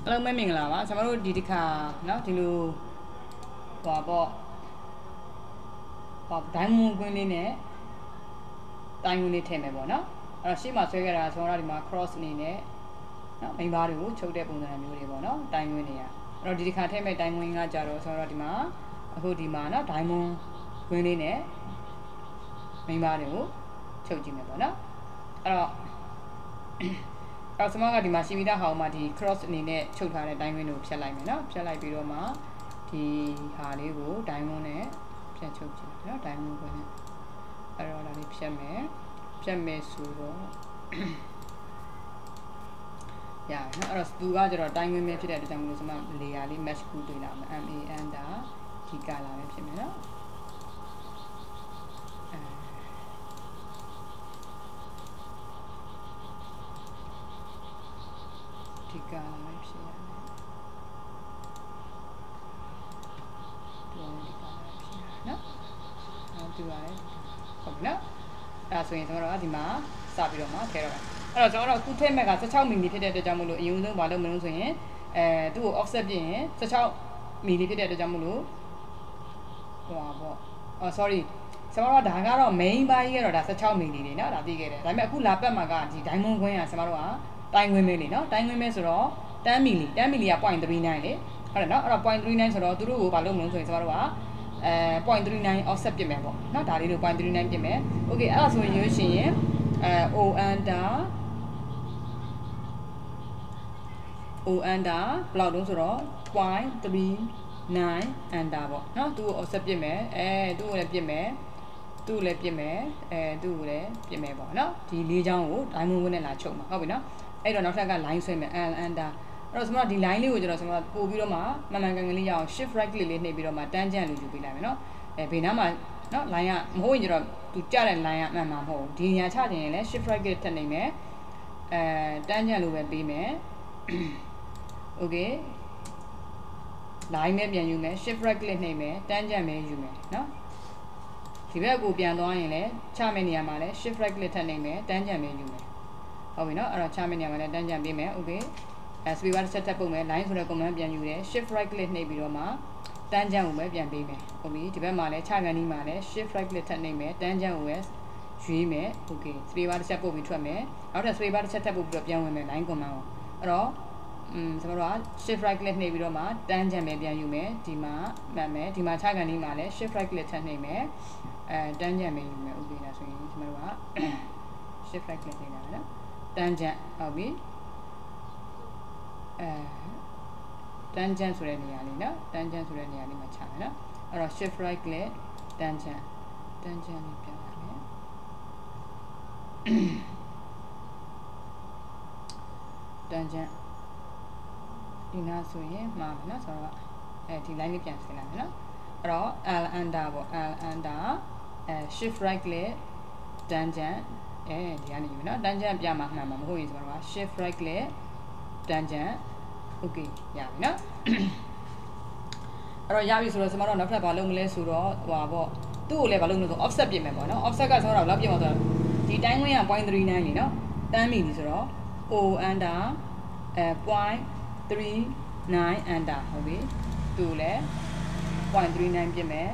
Hello ไม่มีอะไรวะฉันมาดูดีดีค่ะเนาะที่รู้ว่าบอกไดมอนด์ကွင်းလေးနဲ့တိုင်းဝင်လေးထည့်မယ်ပေါ့နော်အဲ့တော့ရှေ့မှာဆွဲခဲ့တာဆိုတော့ဒီမှာ cross အနေနဲ့နော်မိန်းဘာတွေကိုချုပ်တဲ့ပုံစံမျိုးတွေပေါ့နော်တိုင်းဝင်နေရအဲ့တော့ဒီတစ်ခါထည့်မဲ့တိုင်းဝင်ကကြတော့ဆိုတော့ဒီမှာအခုဒီမှာနော် diamond ကွင်းလေးနဲ့မိန်းဘာတွေကိုချုပ်ကြည့်မယ်ပေါ့နော်အဲ့တော့စမကဒီမှာရှိပြီးသားဟောင်းမှာဒီ cross အနေနဲ့ချုပ်ထားတဲ့ diamond ကိုဖြတ်လိုက်မယ်နော်ဖြတ်လိုက်ပြီးတော့မှဒီဟာလေးကို diamond နဲ့ဖြတ်ချုပ်ကြည့်နော် diamond ကွင်းနဲ့အဲ့တော့ဒါလေးဖြတ်မယ်ဆိုတော့ရနော်အဲ့တော့သူကကျတော့တိုင်းဝင်ပဲဖြစ်တဲ့အတွက်ကြောင့်မလို့ကျွန်မ layer လေး mesh ကူတွေ့လာမယ် MAN ဒါဒီ color ပဲဖြစ်မယ်နော်ဒီ color ပဲဖြစ်ရမယ်ဒီ color ပဲဖြစ်ရနော်ဟုတ်ပြီပါတယ်ဟုတ်ပြီနော်အဲ့ဆိုရင်ကျွန်တော်တို့ကဒီမှာစပြီးတော့မှထည့်တော့မယ်အဲ့တော့ကျွန်တော်တို့အခုထည့်မဲ့က16မီလီဖြစ်တဲ့အတွက်ကြောင့်မလို့အရင်ဆုံးဘာလုပ်မလို့ဆိုရင်သူ့ကို offset ပြင်ရင်16မီလီဖြစ်တဲ့အတွက်ကြောင့်မလို့ဟိုပါပေါ့sorry ကျွန်တော်တို့ဒါကတော့ main ဘိုင်းကတော့ဒါ16မီလီနေเนาะဒါသိခဲ့တယ်ဒါပေမဲ့အခုလာပတ်မှာကဒီ diamond ခွင်းကကျွန်တော်တို့ကတိုင်းဝင်မဲလေเนาะတိုင်းဝင်မဲဆိုတော့10မီလီက 0.39 လေဟုတ်တယ်เนาะအဲ့တော့ 0.39 ဆိုတော့သူတို့ကိုဘာလုပ်မလို့ဆိုရင်ကျွန်တော်တို့က0.39 offset ပြင်မယ်ပေါ့เนาะဒါလေးတို့ 0.39 ပြင်မယ် okay အဲ့ဒါဆိုရင်ရွေးရှင်ရင်O under ဘယ်လောက်တုံးဆိုတော့ 0.39 under ပေါ့เนาะသူ့ကို offset ပြင်မယ်သူ့ကိုလည်းပြင်မယ်သူ့ကိုလည်းပြင်မယ်ပေါ့เนาะဒီလေးချောင်းကို diamond ဝင်နဲ့လာချုပ်မှာဟုတ်ပြီเนาะအဲ့တော့နောက်ထပ်က line ဆွဲမယ် under အဲ့တော့ကျွန်တော်ဒီ line လေးကိုကျွန်တော်ပို့ပြီးတော့မှမှန်ကန်လေးရအောင် shift right click လေးနှိပ်ပြီးတော့မှ tangent လို့ယူပေးလိုက်မယ်เนาะဘေးနားမှာเนาะ line ကမဟုတ်ရင်ကျတော့သူကြတဲ့ line ကမှန်မှာမဟုတ်ဘူးဒီညာချခြင်းရင်လည်း shift right click ထပ်နှိပ်မယ်tangent လို့ပဲပေးမယ် okay line ပဲပြန်ယူမယ် shift right click နှိပ်မယ် tangent ပဲယူမယ်เนาะဒီဘက်ကိုပြန်သွားရင်လည်းချမယ့်နေရာမှာလည်း shift right click ထပ်နှိပ်မယ် tangent ပဲယူမယ်ဟုတ်ပြီเนาะအဲ့တော့ချမယ့်နေရာမှာလည်း tangent ပေးမယ် okay space bar တစ်ချက်ပုတ်မယ် line ဆိုတဲ့ command ပြန်ယူတယ် shift right click နှိပ်ပြီးတော့မှ tangent ကိုပဲပြန်ပေးမယ်ဟုတ်ပြီဒီဘက်မှာလည်းချကန်ဒီမှာလည်း shift right click ထပ်နှိပ်မယ် tangent ကိုပဲရွေးမယ် okay space bar တစ်ချက်ပုတ်ပြီးထွက်မယ်နောက်ထပ် space bar တစ်ချက်ထပ်ပုတ်ပြီးတော့ပြန်ဝင်မယ် line command ကိုအဲ့တော့ကျွန်တော်တို့က shift right click နှိပ်ပြီးတော့မှ tangent ပဲပြန်ယူမယ်ဒီမှာမှတ်မယ်ဒီမှာချကန်ဒီမှာလည်း shift right click ထပ်နှိပ်မယ်tangent ပဲယူမယ် okay ဒါဆိုရင်ကျွန်တော်တို့က shift right click နှိပ်ရမယ်နော် tangent ဟုတ်ပြီtangent ဆိုတဲ့နေရာလေးနော် tangent ဆိုတဲ့နေရာလေးမှာချမယ်နော်အဲ့တော့ shift right click tangent လေးပြန်လာမယ်tangent ဒီနားဆိုရင်မှာမယ်နော်ဆိုတော့ဒီ line လေးပြန်ဆင်းလာမယ်နော်အဲ့တော့ L under ပေါ့ L under shift right click tangent ဒီကနေယူနော် tangent ပြမှာမှန်မှာမဟုတ်ရင်ဆိုတော့ shift right click tangent okay ရပြီနော်အဲ့တော့ရပြီဆိုတော့ကျွန်တော်တို့နောက်ထပ်ဘာလုပ်မလဲဆိုတော့ဟိုပါပေါ့သူ့ကိုလည်းဘာလုပ်မလဲဆို offset ပြင်မယ်ပေါ့နော် offset ကကျွန်တော်တို့ဘယ်လောက်ပြင်မှာဆိုတော့ဒီတိုင်းဝင်က 0.39 လीနော်10မီလီဆိုတော့ O under 0.39 under ဟုတ်ပြီသူ့လည်း 0.39 ပြင်မယ်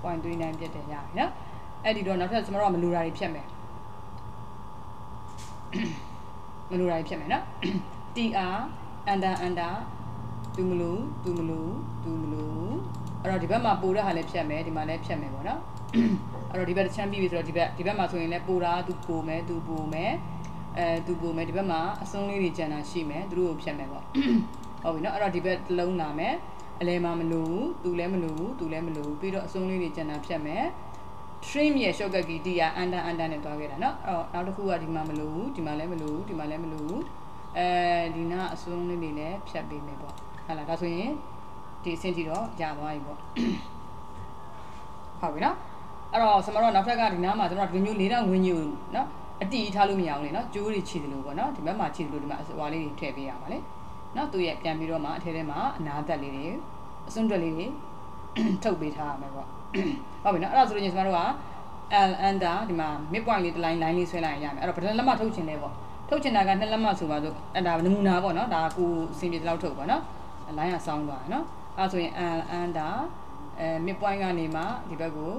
0.39 ပြင်တယ်ရပြီနော်အဲ့ဒီတော့နောက်ထပ်ကျွန်တော်တို့ကမလိုတာတွေဖြတ်မယ်မလိုတာတွေဖြတ်မယ်နော် TR under သူမလို့အဲ့တော့ဒီဘက်မှာပို့တဲ့ဟာလည်းဖြတ်မယ်ဒီမှာလည်းဖြတ်မယ်ပေါ့နော်အဲ့တော့ဒီဘက်တစ်ချမ်းပြီးပြီဆိုတော့ဒီဘက်မှာဆိုရင်လည်းပို့တာသူပို့မယ်ဒီဘက်မှာအစွန်းလေးတွေကျန်တာရှိမယ်သူတို့ကိုဖြတ်မယ်ပေါ့ဟုတ်ပြီနော်အဲ့တော့ဒီဘက်တစ်လုံးလာမယ်အလဲမှာမလို့သူလည်းမလို့ပြီးတော့အစွန်းလေးတွေကျန်တာဖြတ်မယ် trim ရဲ့ shortcut key D က under နဲ့တွားခဲ့တာเนาะအဲ့တော့နောက်တစ်ခုကဒီမှာမလို့ဒီမှာလည်းမလို့ဒီနာအစွန်းလေးတွေလည်းဖြတ်ပေးမယ်ပေါ့ဟုတ်လားဒါဆိုရင်ဒီအဆင့်ကြီးတော့ကြာသွားပြီပေါ့ဟုတ်ပြီเนาะအဲ့တော့ကျွန်တော်တို့နောက်ထပ်ကဒီနားမှာကျွန်တော်ဒီမျိုးလေးတောင်ဝင်းကြီးကိုเนาะအတီးထားလို့မရအောင်လေเนาะကျိုးတွေခြေတယ်လို့ပေါ့เนาะဒီဘက်မှာခြေတယ်လို့ဒီမှာဟွာလေးတွေထည့်ပေးရပါလေเนาะသူရဲ့ပြန်ပြီးတော့မှအထဲထဲမှာအနာသက်လေးတွေအစွန်းတွက်လေးတွေထုတ်ပေးထားရမယ်ပေါ့ဟုတ်ပြီเนาะအဲ့ဒါဆိုရင်ကျွန်တော်တို့ကL under ဒီမှာ midpoint လေးတစ် line လေးဆွဲလိုက်ရမယ်အဲ့တော့ဘယ်လက်မှတ်ထုတ်ချင်လဲပေါ့ ထုတ်ချင်တာက2လက်မှတ်ဆိုပါစို့အဲ့ဒါနမူနာပေါ့နော်ဒါကိုစင်ပြေလောက်ထုတ်ပါနော်လိုင်းကဆောင်းသွားတယ်နော်အဲ့ဆိုရင်under mid point ကနေမှဒီဘက်ကို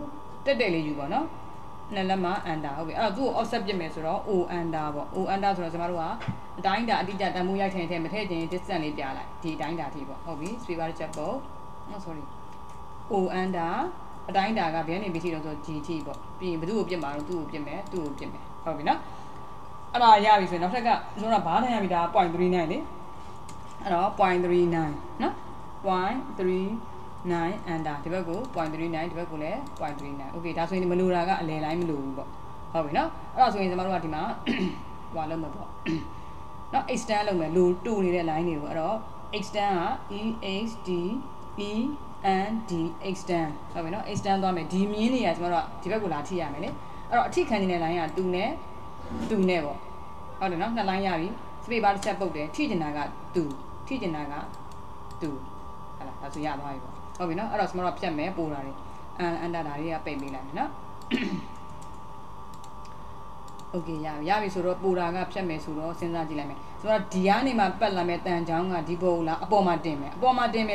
တက်လေးယူပါနော်2လက်မှ under ဟုတ်ပြီအဲ့တော့သူ့ကို offset ပြစ်မယ်ဆိုတော့ o under ပေါ့ o under ဆိုတော့ကျွန်တော်တို့ကအတိုင်းတာအတိအကျတန်ဖိုးရိုက်ထည့်မထည့်ခြင်း distance လေးပြလိုက်ဒီအတိုင်းတာထိပေါ့ဟုတ်ပြီ sweeper ချက်ပေါ့ sorry o under အတိုင်းတာကဘယ်ကနေပြီးထိတော့ဆို g ထိပေါ့ပြီးရင်ဘယ်သူ့ကိုပြစ်မှာတော့သူ့ကိုပြစ်မယ်သူ့ကိုပြစ်မယ်ဟုတ်ပြီနော်အဲ့ဒါရပြီဆိုရင်နောက်ထပ်ကကျွန်တော်ဘာထည့်ရပြီဒါ 0.39 လေအဲ့တော့ 0.39 နော် 0.39 under ဒီဘက်ကို 0.39 ဒီဘက်ကိုလည်း 0.39 okay ဒါဆိုရင်မလိုတာကအလဲတိုင်းမလိုဘူးပေါ့ဟုတ်ပြီနော်အဲ့ဒါဆိုရင်ကျွန်တော်တို့ကဒီမှာဟိုလုပ်မှာပေါ့နော် extend လုပ်မယ်လိုတူနေတဲ့ line တွေကိုအဲ့တော့ extend က extend extend ဟုတ်ပြီနော် extend သွားမယ်ဒီမြင်းတွေကကျွန်တော်တို့ကဒီဘက်ကိုလာထိရမယ်လေအဲ့တော့အထိခံနေတဲ့ line ကတူနဲ့ပေါ့ဟုတ်တယ်နော်2 line ရပြီ space bar တစ်ချက်ပုတ်တယ်ထိကျင်တာကတူထိကျင်တာကတူဟုတ်လားဒါဆိုရသွားပြီပေါ့ဟုတ်ပြီနော်အဲ့တော့ကျွန်တော်တို့ဖြတ်မယ်ပို့တာတွေအန်တာတာတွေကပိတ်ပေးလိုက်မယ်နော် okay ရပြီဆိုတော့ပို့တာကဖြတ်မယ်ဆိုတော့စဉ်းစားကြည့်လိုက်မယ်ဆိုတော့ဒီကနေမှပတ်လာမယ်တန်ချောင်းကဒီဘုံလားအပေါ်မှာတင်မယ်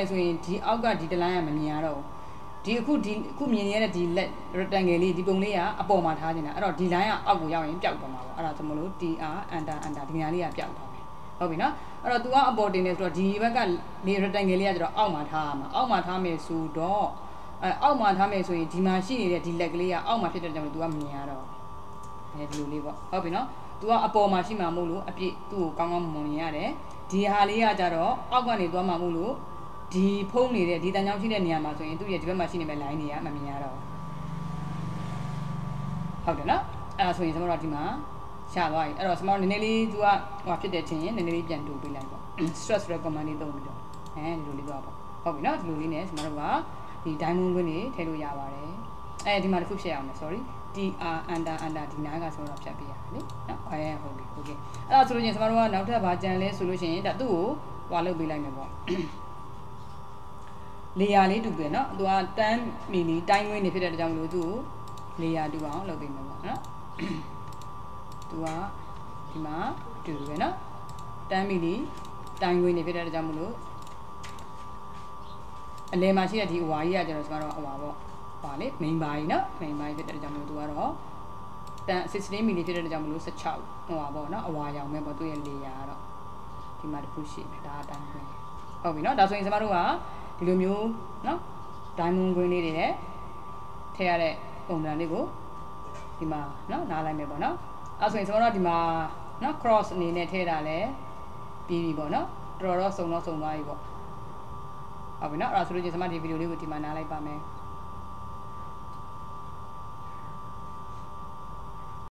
ဆိုရင်ဒီအောက်ကဒီတလိုင်းကမမြင်ရတော့ဒီအခုမြင်ရတဲ့ဒီ rectangle လေးဒီပုံလေးကအပေါ်မှာထားနေတာအဲ့တော့ဒီ line ကအောက်ကိုရောက်ရင်ပျောက်သွားမှာပေါ့အဲ့ဒါဆိုမလို့ tr under ဒီညာလေးကပျောက်သွားမယ်ဟုတ်ပြီနော်အဲ့တော့ तू ကအပေါ်တင်နေဆိုတော့ဒီဘက်ကလေ rectangle လေးကကျတော့အောက်မှာထားရမှာအောက်မှာထားမယ်ဆိုတော့အောက်မှာထားမယ်ဆိုရင်ဒီမှာရှိနေတဲ့ဒီလက်ကလေးကအောက်မှာဖြစ်တဲ့ကြောင့် तू ကမြင်ရတော့ဒီလိုလေးပေါ့ဟုတ်ပြီနော် तू ကအပေါ်မှာရှိမှာမို့လို့အပြည့်သူ့ကိုကောင်းကောင်းမွန်မြင်ရတယ်ဒီဟာလေးကကျတော့အောက်ကနေသွားမှာမို့လို့ဒီဖုံးနေတဲ့ဒီတန်ချောင်းရှိတဲ့နေရာမှာဆိုရင်သူ့ရဲ့ဒီဘက်မှာရှိနေမဲ့ line တွေကမမြင်ရတော့ဟုတ်တယ်နော်အဲ့ဒါဆိုရင်ကျွန်တော်တို့ဒီမှာရှာသွားပြီအဲ့တော့ကျွန်တော်နည်းနည်းလေး तू ကဟိုဖြစ်တဲ့ချင်းရင်နည်းနည်းလေးပြန်တူပေးလိုက်ပေါ့ stress recommend လေးသုံးပြီးတော့ဒီလိုလေးသွားပေါ့ဟုတ်ပြီနော်ဒီလိုလေးနဲ့ကျွန်တော်တို့ကဒီ diamond ခွင်းတွေထည့်လို့ရပါတယ်ဒီမှာတစ်ခုဖြတ်ရအောင်မယ် sorry tr under ဒီနားကဆိုတော့ဖြတ်ပေးရမယ်လေနော်ဟုတ်ပြီ okay အဲ့ဒါဆိုလို့ချင်းကျွန်တော်တို့ကနောက်ထပ်ဗာကြံလဲဆိုလို့ရှိရင်ဒါသူ့ကိုဟွာလုပ်ပေးလိုက်မယ်ပေါ့layer လေးတူတယ်เนาะသူက10 mili တိုင်းဝင်းနေဖြစ်တဲ့အတွက်ကြောင့်မလို့သူ့ကို layer တူအောင်လုပ်ပေးမယ်ပေါ့နော်သူကဒီမှာတူတယ်เนาะ10 mili တိုင်းဝင်းနေဖြစ်တဲ့အတွက်ကြောင့်မလို့အလဲမှာရှိတဲ့ဒီအဝါကြီးကကျတော့ကျွန်တော်တို့အဝါပေါ့ဟွာလေ main bar ကြီးเนาะ main bar ဖြစ်တဲ့အတွက်ကြောင့်မလို့သူကတော့16 mili ဖြစ်တဲ့အတွက်ကြောင့်မလို့16ဟိုပါပေါ့เนาะအဝါရောင်ပဲပေါ့သူ့ရဲ့ layer ကတော့ဒီမှာတစ်ခုရှိတယ်ဒါအတိုင်းပဲဟုတ်ပြီเนาะဒါဆိုရင်ကျွန်တော်တို့ကဒီလိုမျိုးเนาะ diamond green လေးတွေနဲ့ထည့်ရတဲ့ပုံစံလေးကိုဒီမှာเนาะနားလိုက်မယ်ပေါ့เนาะအဲဆိုရင်ကျွန်တော်တို့ဒီမှာเนาะ cross အနေနဲ့ထည့်တာလဲပြီးပြီပေါ့เนาะတော်တော်စုံသွားပြီပေါ့ဟုတ်ပြီเนาะအဲ့ဒါဆိုလို့ချင်းကျွန်မဒီဗီဒီယိုလေးကိုဒီမှာနားလိုက်ပါမယ်